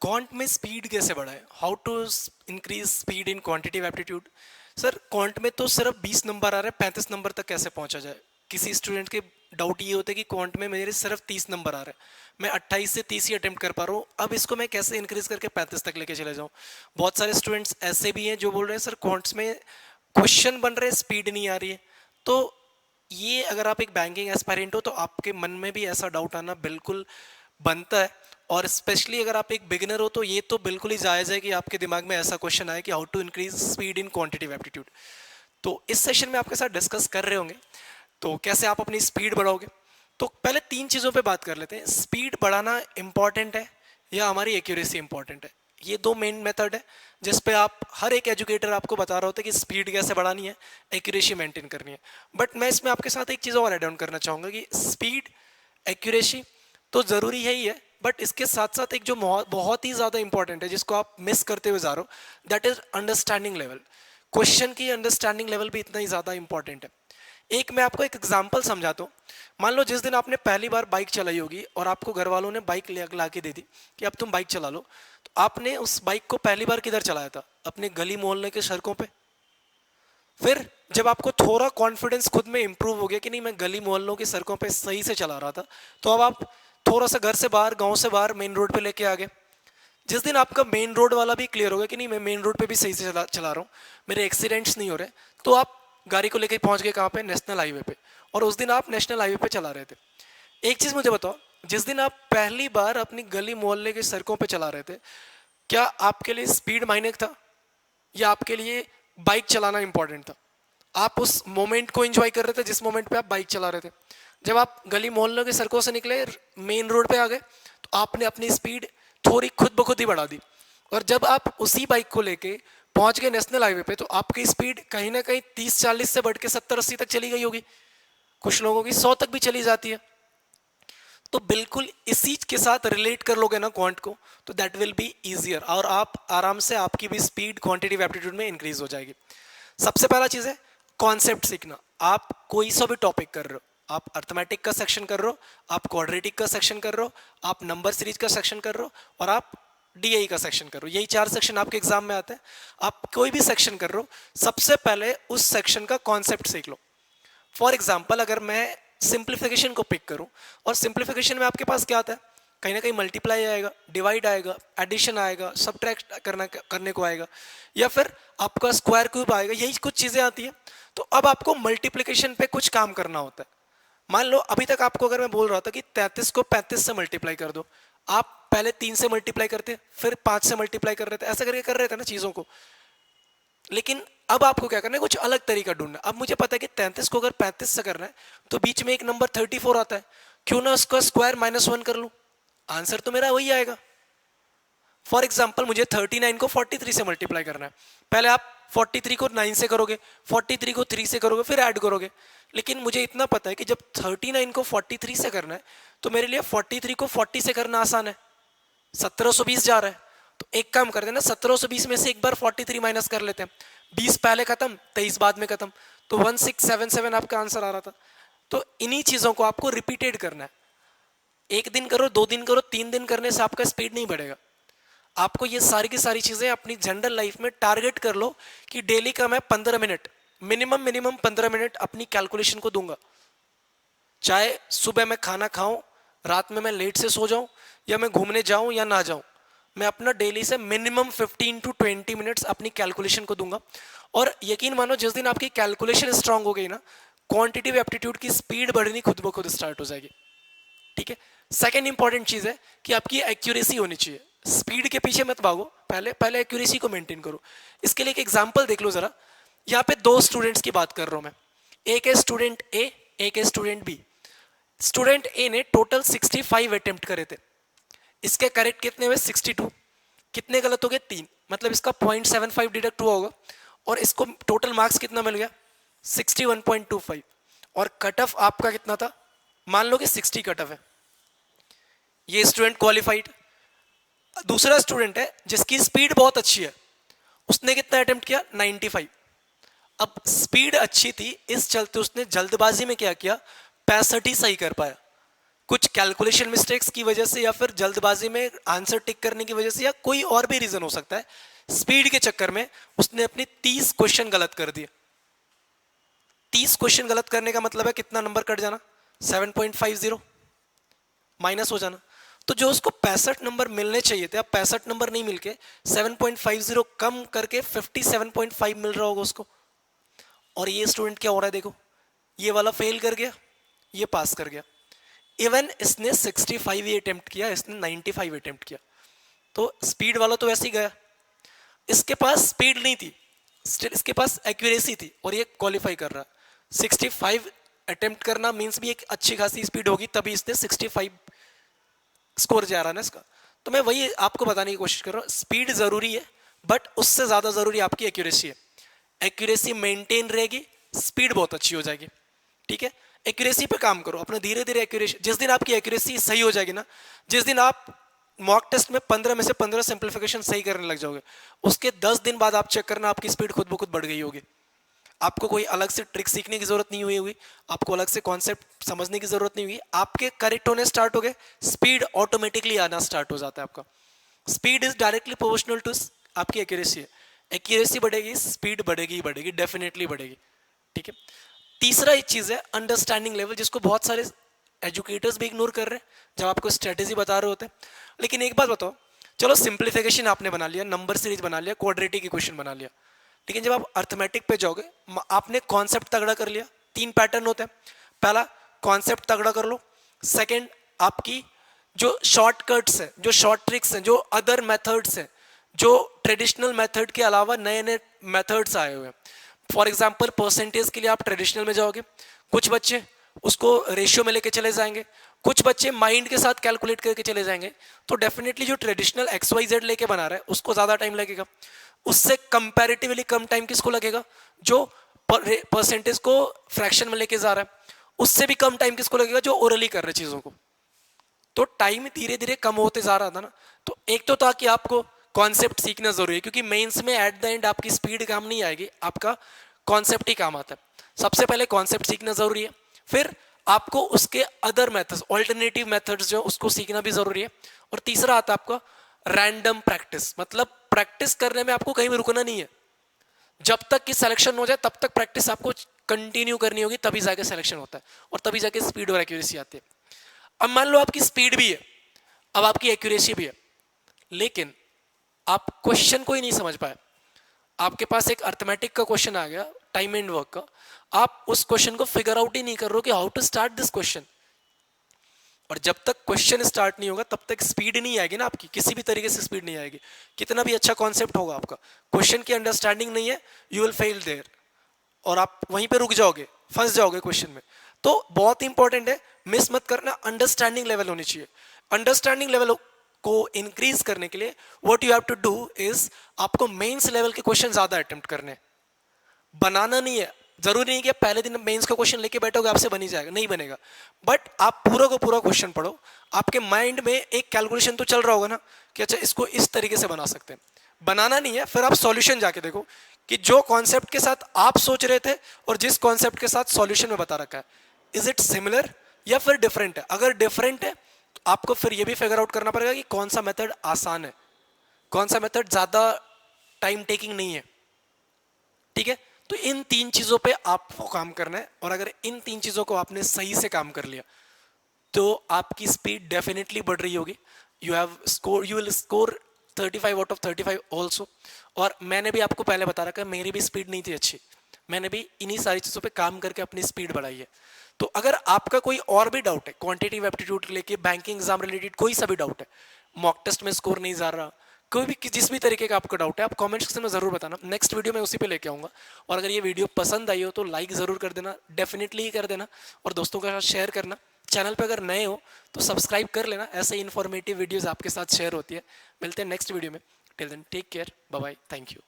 Quant में speed कैसे बढ़ाए, how to increase speed in quantitative aptitude. Sir quant में तो सिर्फ 20 नंबर आ रहे हैं, 35 नंबर तक कैसे पहुंचा जाए। किसी स्टूडेंट के डाउट ये होता है कि क्वांट में मेरे सिर्फ 30 नंबर आ रहे हैं, मैं 28 से 30 ही अटेम्प्ट कर पा रहा हूँ, अब इसको मैं कैसे इंक्रीज करके 35 तक लेके चले जाऊँ। बहुत सारे स्टूडेंट्स ऐसे भी हैं जो बोल रहे हैं सर क्वांट्स में क्वेश्चन बन रहे हैं, स्पीड नहीं आ रही है। तो ये अगर आप एक बैंकिंग एस्पायरेंट हो तो आपके मन में भी ऐसा डाउट आना बिल्कुल बनता है। और स्पेशली अगर आप एक बिगिनर हो तो ये तो बिल्कुल ही जायज़ है कि आपके दिमाग में ऐसा क्वेश्चन आए कि how to increase speed in quantitative aptitude. तो इस सेशन में आपके साथ डिस्कस कर रहे होंगे तो कैसे आप अपनी स्पीड बढ़ाओगे। तो पहले तीन चीज़ों पे बात कर लेते हैं, स्पीड बढ़ाना इंपॉर्टेंट है या हमारी एक्यूरेसी इंपॉर्टेंट है। ये दो मेन मेथड है जिस पे आप हर एक एजुकेटर आपको बता रहा होता है कि स्पीड कैसे बढ़ानी है, एक्यूरेसी मेंटेन करनी है। बट मैं इसमें आपके साथ एक चीज़ और ऐड ऑन करना चाहूँगा कि स्पीड एक्यूरेसी तो ज़रूरी है ही है, बट इसके साथ साथ एक जो बहुत ही ज़्यादा इंपॉर्टेंट है जिसको आप मिस करते हुए जा रहे हो, that is understanding level. Question की अंडरस्टैंडिंग लेवल भी इतना ही ज़्यादा इंपॉर्टेंट है। एक मैं आपको एक एग्जांपल समझाता हूँ। मान लो जिस दिन आपने पहली बार बाइक चलाई होगी और आपको घर वालों ने बाइक ला के दे दी कि अब तुम बाइक चला लो, तो आपने उस बाइक को पहली बार किधर चलाया था? अपने गली मोहल्ले के सड़कों पे। फिर जब आपको थोड़ा कॉन्फिडेंस खुद में इंप्रूव हो गया कि नहीं मैं गली मोहल्लों की सड़कों पे सही से चला रहा था, तो अब आप थोड़ा सा घर से बाहर, गांव से बाहर मेन रोड पे लेके आ गए। जिस दिन आपका मेन रोड वाला भी क्लियर हो गया कि नहीं मैं मेन रोड पे भी सही से चला रहा हूँ, मेरे एक्सीडेंट्स नहीं हो रहे, तो आप गाड़ी को लेके पहुंच गए कहाँ पे? नेशनल हाईवे पे। और उस दिन आप नेशनल हाईवे पे चला रहे थे। एक चीज़ मुझे बताओ, जिस दिन आप पहली बार अपनी गली मोहल्ले की सड़कों पे चला रहे थे, क्या आपके लिए स्पीड मायने था या आपके लिए बाइक चलाना इंपॉर्टेंट था? आप उस मोमेंट को एंजॉय कर रहे थे जिस मोमेंट पे आप बाइक चला रहे थे। जब आप गली मोहल्लों की सड़कों से निकले, मेन रोड पे आ गए, तो आपने अपनी स्पीड थोड़ी खुद ब खुद ही बढ़ा दी। और जब आप उसी बाइक को लेके पहुंच गए नेशनल हाईवे पे, तो आपकी स्पीड कहीं ना कहीं 30-40 से बढ़ के 70-80 तक चली गई होगी। कुछ लोगों की 100 तक भी चली जाती है। तो बिल्कुल इसी के साथ रिलेट कर लोगे ना क्वांट को, तो दैट विल बी इजियर और आप आराम से आपकी भी स्पीड क्वांटिटिव एप्टीट्यूड में इंक्रीज हो जाएगी। सबसे पहला चीज़ है कॉन्सेप्ट सीखना। आप कोई सा भी टॉपिक कर रहे हो, आप अर्थमेटिक का सेक्शन कर रहे हो, आप क्वाड्रेटिक का सेक्शन कर रहे हो, आप नंबर सीरीज का सेक्शन कर रहे हो, और आप डीआई का सेक्शन कर रहे हो, यही 4 सेक्शन आपके एग्जाम में आते हैं। आप कोई भी सेक्शन कर रहे हो, सबसे पहले उस सेक्शन का कॉन्सेप्ट सीख लो। फॉर एग्जाम्पल अगर मैं सिंप्लीफिकेशन को पिक करूं, और सिंप्लीफिकेशन में आपके पास क्या आता है? कहीं ना कहीं मल्टीप्लाई आएगा, डिवाइड आएगा, एडिशन आएगा, सब्ट्रैक्ट करने को आएगा, या फिर आपका स्क्वायर क्यूब आएगा, यही कुछ चीज़ें आती हैं। तो अब आपको मल्टीप्लिकेशन पे कुछ काम करना होता है। मान लो अभी तक आपको अगर मैं बोल रहा था कि 33 को 35 से मल्टीप्लाई कर दो, आप पहले 3 से मल्टीप्लाई करते, फिर 5 से मल्टीप्लाई कर रहे थे, ऐसा करके कर रहे थे ना चीज़ों को। लेकिन अब आपको क्या करना है? कुछ अलग तरीका ढूंढना है। अब मुझे पता है कि 33 को अगर 35 से करना है तो बीच में एक नंबर 34 आता है, क्यों ना उसका स्क्वायर -1 कर लूं, आंसर तो मेरा वही आएगा। फॉर एग्जाम्पल मुझे 39 को 43 से मल्टीप्लाई करना है। पहले आप 43 को 9 से करोगे, 43 को 3 से करोगे, फिर ऐड करोगे। लेकिन मुझे इतना पता है कि जब 39 को 43 से करना है तो मेरे लिए 43 को 40 से करना आसान है। 1720 जा रहा है, तो एक काम करते हैं ना, 1720 में से एक बार 43 माइनस कर लेते हैं। 20 पहले खत्म, 23 बाद में खत्म, तो 1677 आपका आंसर आ रहा था। तो इन्हीं चीज़ों को आपको रिपीटेड करना है। एक दिन करो, 2 दिन करो, 3 दिन करने से आपका स्पीड नहीं बढ़ेगा। आपको ये सारी की सारी चीज़ें अपनी जनरल लाइफ में टारगेट कर लो कि डेली का मैं 15 मिनट, मिनिमम 15 मिनट अपनी कैलकुलेशन को दूंगा। चाहे सुबह मैं खाना खाऊं, रात में मैं लेट से सो जाऊं, या मैं घूमने जाऊं या ना जाऊं, मैं अपना डेली से मिनिमम 15 to 20 मिनट्स अपनी कैलकुलेशन को दूंगा। और यकीन मानो जिस दिन आपकी कैलकुलेशन स्ट्रांग हो गई ना, क्वांटिटिव एप्टीट्यूड की स्पीड बढ़नी खुद ब खुद स्टार्ट हो जाएगी। ठीक है। सेकेंड इंपॉर्टेंट चीज़ है कि आपकी एक्यूरेसी होनी चाहिए। स्पीड के पीछे मत भागो, पहले पहले एक्यूरेसी को मेंटेन करो। इसके लिए एक एग्जांपल देख लो जरा। यहाँ पे दो स्टूडेंट्स की बात कर रहा हूँ मैं, एक है स्टूडेंट ए, एक है स्टूडेंट बी। स्टूडेंट ए ने टोटल 65 अटेम्प्ट करे थे, इसके करेक्ट कितने हुए? 62। कितने गलत हो गए? 3, मतलब इसका 0.75 डिडक्ट हुआ होगा, और इसको टोटल मार्क्स कितना मिल गया? 61.25। और कट ऑफ आपका कितना था? मान लो कि 60 कट ऑफ है, ये स्टूडेंट क्वालिफाइड। दूसरा स्टूडेंट है जिसकी स्पीड बहुत अच्छी है, उसने कितना अटेम्प्ट किया? 95। अब स्पीड अच्छी थी, इस चलते उसने जल्दबाजी में क्या किया? 65 ही सही कर पाया। कुछ कैलकुलेशन मिस्टेक्स की वजह से या फिर जल्दबाजी में आंसर टिक करने की वजह से या कोई और भी रीजन हो सकता है, स्पीड के चक्कर में उसने अपनी 30 क्वेश्चन गलत कर दिए। 30 क्वेश्चन गलत करने का मतलब है कितना नंबर कट जाना, 7.50 माइनस हो जाना। तो जो उसको 65 नंबर मिलने चाहिए थे, अब 65 नंबर नहीं मिलके 7.50 कम करके 57.5 मिल रहा होगा उसको। और ये स्टूडेंट क्या हो रहा है देखो, ये वाला फेल कर गया, ये पास कर गया। इवन इसने 65 ही अटेम्प्ट किया, इसने 95 अटेम्प्ट किया। तो स्पीड वाला तो वैसे ही गया, इसके पास स्पीड नहीं थी, इसके पास एक्यूरेसी थी और ये क्वालिफाई कर रहा। 65 अटेम्प्ट करना मींस भी एक अच्छी खासी स्पीड होगी, तभी इसने 65 स्कोर जा रहा है ना इसका। तो मैं वही आपको बताने की कोशिश कर रहा हूँ, स्पीड जरूरी है बट उससे ज्यादा जरूरी आपकी एक्यूरेसी है। एक्यूरेसी मेंटेन रहेगी, स्पीड बहुत अच्छी हो जाएगी। ठीक है, एक्यूरेसी पे काम करो अपना, धीरे धीरे एक्यूरेसी, जिस दिन आपकी एक्यूरेसी सही हो जाएगी ना, जिस दिन आप मॉक टेस्ट में 15 में से 15 सिंप्लीफिकेशन सही करने लग जाओगे, उसके 10 दिन बाद आप चेक करना आपकी स्पीड खुद ब खुद बढ़ गई होगी। आपको कोई अलग से ट्रिक सीखने की जरूरत नहीं हुई होगी, आपको अलग से कॉन्सेप्ट समझने की जरूरत नहीं हुई, आपके करेक्ट होने स्टार्ट हो गए, स्पीड ऑटोमेटिकली आना स्टार्ट हो जाता है आपका। Speed is directly proportional to आपकी एक्यूरेसी है। एक्यूरेसी बढ़ेगी, स्पीड बढ़ेगी, बढ़ेगी, डेफिनेटली बढ़ेगी। ठीक है, तीसरा एक चीज है अंडरस्टैंडिंग लेवल, जिसको बहुत सारे एजुकेटर्स भी इग्नोर कर रहे हैं जब आपको स्ट्रेटेजी बता रहे होते हैं। लेकिन एक बात बताओ, चलो सिंप्लीफिकेशन आपने बना लिया, नंबर सीरीज बना लिया, क्वाड्रेटिक इक्वेशन बना लिया, लेकिन जब आप अर्थमेटिक पे जाओगे आपने कॉन्सेप्ट तगड़ा कर लिया। 3 पैटर्न होते हैं, पहला कॉन्सेप्ट तगड़ा कर लो, सेकंड आपकी जो शॉर्टकट्स हैं, जो शॉर्ट ट्रिक्स हैं, जो अदर मेथड्स हैं, जो ट्रेडिशनल मेथड के अलावा नए नए मेथड्स आए हुए हैं। फॉर एग्जाम्पल परसेंटेज के लिए आप ट्रेडिशनल में जाओगे, कुछ बच्चे उसको रेशियो में लेके चले जाएंगे, कुछ बच्चे माइंड के साथ कैलकुलेट करके चले जाएंगे। तो डेफिनेटली जो ट्रेडिशनल XYZ लेके बना रहा है उसको ज्यादा टाइम लगेगा, उससे कंपैरेटिवली कम टाइम किसको लगेगा जो परसेंटेज को फ्रैक्शन में लेके जा रहा है, उससे भी कम टाइम किसको लगेगा जो ओरली कर रहे चीजों को। तो टाइम धीरे धीरे कम होते जा रहा था ना। तो एक तो था कि आपको कॉन्सेप्ट सीखना जरूरी है, क्योंकि मेंस में एट द एंड आपकी स्पीड काम नहीं आएगी, आपका कॉन्सेप्ट ही काम आता है। सबसे पहले कॉन्सेप्ट सीखना जरूरी है, फिर आपको उसके अदर मेथड्स, ऑल्टरनेटिव मेथड्स जो उसको सीखना भी जरूरी है, और तीसरा आता है आपका रैंडम प्रैक्टिस। मतलब प्रैक्टिस करने में आपको कहीं भी रुकना नहीं है, जब तक कि सिलेक्शन हो जाए तब तक प्रैक्टिस आपको कंटिन्यू करनी होगी, तभी जाके सिलेक्शन होता है और तभी जाके स्पीड और एक्यूरेसी आती है। अब मान लो आपकी स्पीड भी है, अब आपकी एक्यूरेसी भी है, लेकिन आप क्वेश्चन को ही नहीं समझ पाए। आपके पास एक अर्थमेटिक का क्वेश्चन आ गया, टाइम एंड वर्क का, आप उस क्वेश्चन को फिगर आउट ही नहीं कर रहे हो कि how to start this question. और जब तक क्वेश्चन स्टार्ट नहीं होगा तब तक स्पीड नहीं आएगी ना आपकी, किसी भी तरीके से स्पीड नहीं आएगी, कितना भी अच्छा कॉन्सेप्ट होगा आपका, क्वेश्चन की अंडरस्टैंडिंग नहीं है, यू विल फेल देयर, और आप वहीं पे रुक जाओगे, फंस जाओगे क्वेश्चन में। तो बहुत इंपॉर्टेंट है, मिस मत करना, अंडरस्टैंडिंग लेवल होनी चाहिए। अंडरस्टैंडिंग लेवल को इंक्रीज करने के लिए what you have to do is, आपको मेंस लेवल के क्वेश्चन ज्यादा अटेम्प्ट करने, बनाना नहीं है। जरूरी नहीं कि आप पहले दिन मेंस का क्वेश्चन लेके बैठोगे आपसे बन ही जाएगा, नहीं बनेगा, बट आप पूरा को पूरा क्वेश्चन पढ़ो, आपके माइंड में एक कैलकुलेशन तो चल रहा होगा ना कि अच्छा इसको इस तरीके से बना सकते हैं। बनाना नहीं है, फिर आप सॉल्यूशन जाके देखो कि जो कॉन्सेप्ट के साथ आप सोच रहे थे और जिस कॉन्सेप्ट के साथ सॉल्यूशन में बता रखा है, इज इट सिमिलर या फिर डिफरेंट है। अगर डिफरेंट है तो आपको फिर ये भी फिगर आउट करना पड़ेगा कि कौन सा मेथड आसान है, कौन सा मेथड ज्यादा टाइम टेकिंग नहीं है। ठीक है, तो इन 3 चीजों पे आपको काम करना है, और अगर इन 3 चीजों को आपने सही से काम कर लिया तो आपकी स्पीड डेफिनेटली बढ़ रही होगी। You will score 35 out of 35 also. और मैंने भी आपको पहले बता रखा है, मेरी भी स्पीड नहीं थी अच्छी, मैंने भी इन्हीं सारी चीज़ों पे काम करके अपनी स्पीड बढ़ाई है। तो अगर आपका कोई और भी डाउट है क्वांटिटेटिव एप्टीट्यूड लेके, बैंकिंग एग्जाम रिलेटेड कोई सा भी डाउट है, मॉक टेस्ट में स्कोर नहीं जा रहा, कोई भी जिस भी तरीके का आपका डाउट है, आप कमेंट सेक्शन में जरूर बताना, नेक्स्ट वीडियो में उसी पे लेके आऊँगा। और अगर ये वीडियो पसंद आई हो तो लाइक ज़रूर कर देना, डेफिनेटली कर देना, और दोस्तों के साथ शेयर करना। चैनल पे अगर नए हो तो सब्सक्राइब कर लेना, ऐसे इन्फॉर्मेटिव वीडियोस आपके साथ शेयर होती है। मिलते हैं नेक्स्ट वीडियो में, till then take care, bye bye, thank you.